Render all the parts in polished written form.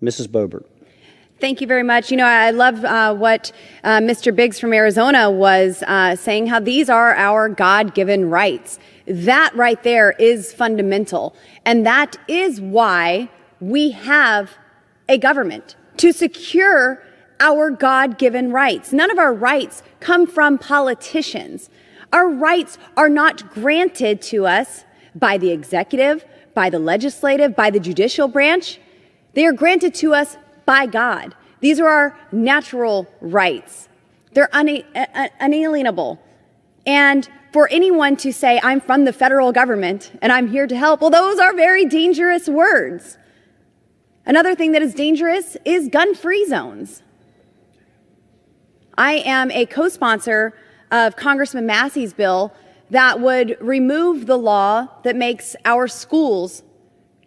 Mrs. Boebert. Thank you very much. You know, I love what Mr. Biggs from Arizona was saying, how these are our God-given rights. That right there is fundamental. And that is why we have a government, to secure our God-given rights. None of our rights come from politicians. Our rights are not granted to us by the executive, by the legislative, by the judicial branch. They are granted to us by God. These are our natural rights. They're unalienable. And for anyone to say, I'm from the federal government and I'm here to help, well, those are very dangerous words. Another thing that is dangerous is gun-free zones. I am a co-sponsor of Congressman Massey's bill that would remove the law that makes our schools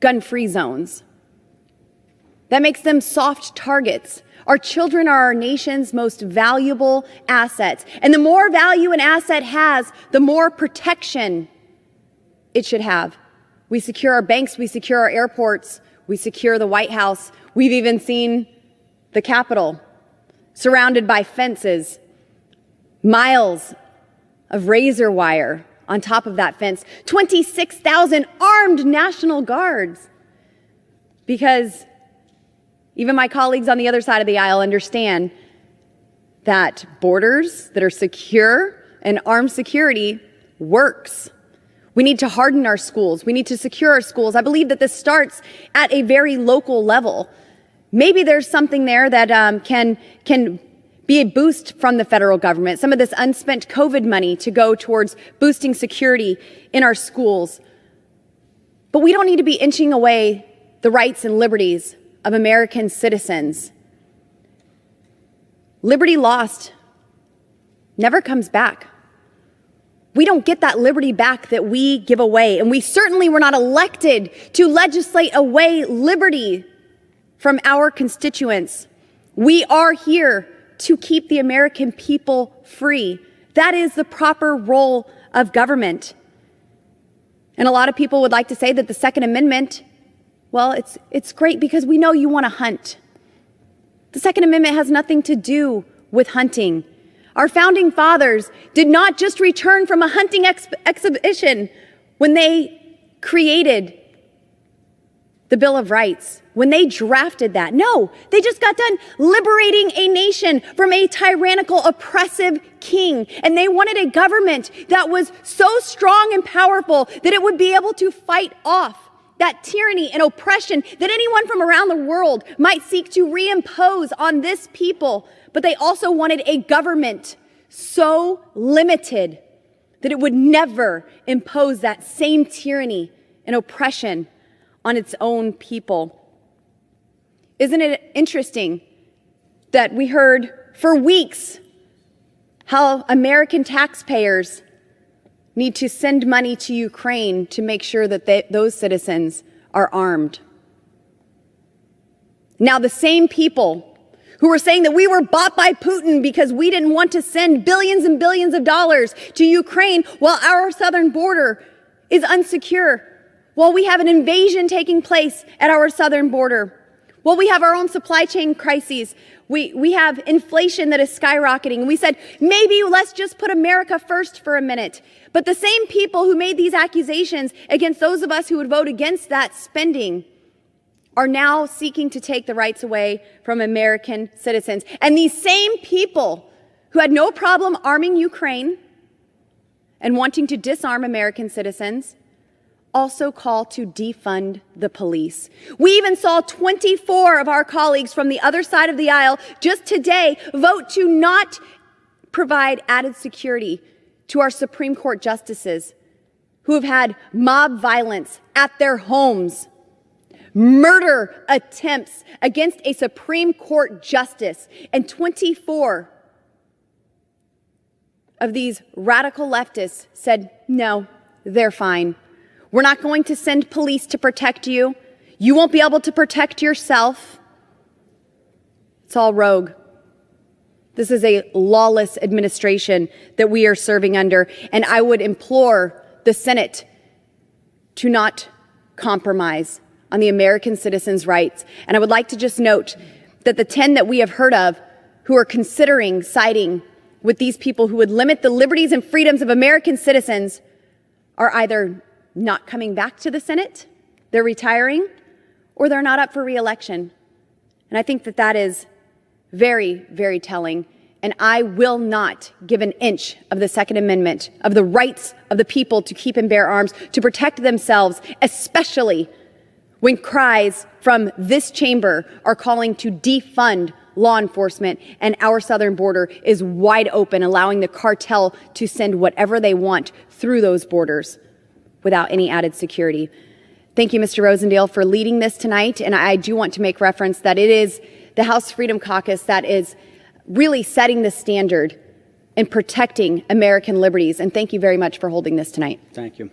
gun-free zones, that makes them soft targets. Our children are our nation's most valuable assets. And the more value an asset has, the more protection it should have. We secure our banks, we secure our airports, we secure the White House. We've even seen the Capitol surrounded by fences, miles of razor wire on top of that fence, 26,000 armed National Guards, because even my colleagues on the other side of the aisle understand that borders that are secure and armed security works. We need to harden our schools. We need to secure our schools. I believe that this starts at a very local level. Maybe there's something there that can be a boost from the federal government, some of this unspent COVID money to go towards boosting security in our schools. But we don't need to be inching away the rights and liberties of American citizens. Liberty lost never comes back. We don't get that liberty back that we give away, and we certainly were not elected to legislate away liberty from our constituents. We are here to keep the American people free. That is the proper role of government. And a lot of people would like to say that the Second Amendment, well, it's great because we know you want to hunt. The Second Amendment has nothing to do with hunting. Our founding fathers did not just return from a hunting exhibition when they created the Bill of Rights, when they drafted that. No, they just got done liberating a nation from a tyrannical, oppressive king. And they wanted a government that was so strong and powerful that it would be able to fight off that tyranny and oppression that anyone from around the world might seek to reimpose on this people. But they also wanted a government so limited that it would never impose that same tyranny and oppression on its own people. Isn't it interesting that we heard for weeks how American taxpayers need to send money to Ukraine to make sure that those citizens are armed? Now, the same people who were saying that we were bought by Putin because we didn't want to send billions and billions of dollars to Ukraine while our southern border is unsecure, while we have an invasion taking place at our southern border, while we have our own supply chain crises, we have inflation that is skyrocketing. We said, maybe let's just put America first for a minute. But the same people who made these accusations against those of us who would vote against that spending are now seeking to take the rights away from American citizens. And these same people who had no problem arming Ukraine and wanting to disarm American citizens also call to defund the police. We even saw 24 of our colleagues from the other side of the aisle just today vote to not provide added security to our Supreme Court justices who have had mob violence at their homes, murder attempts against a Supreme Court justice, and 24 of these radical leftists said, no, they're fine. We're not going to send police to protect you. You won't be able to protect yourself. It's all rogue. This is a lawless administration that we are serving under, and I would implore the Senate to not compromise on the American citizens' rights. And I would like to just note that the 10 that we have heard of who are considering siding with these people who would limit the liberties and freedoms of American citizens are either not coming back to the Senate, they're retiring, or they're not up for re-election. And I think that that is very, very telling. And I will not give an inch of the Second Amendment, of the rights of the people to keep and bear arms, to protect themselves, especially when cries from this chamber are calling to defund law enforcement and our southern border is wide open, allowing the cartel to send whatever they want through those borders without any added security. Thank you, Mr. Rosendale, for leading this tonight. And I do want to make reference that it is the House Freedom Caucus that is really setting the standard and protecting American liberties. And thank you very much for holding this tonight. Thank you.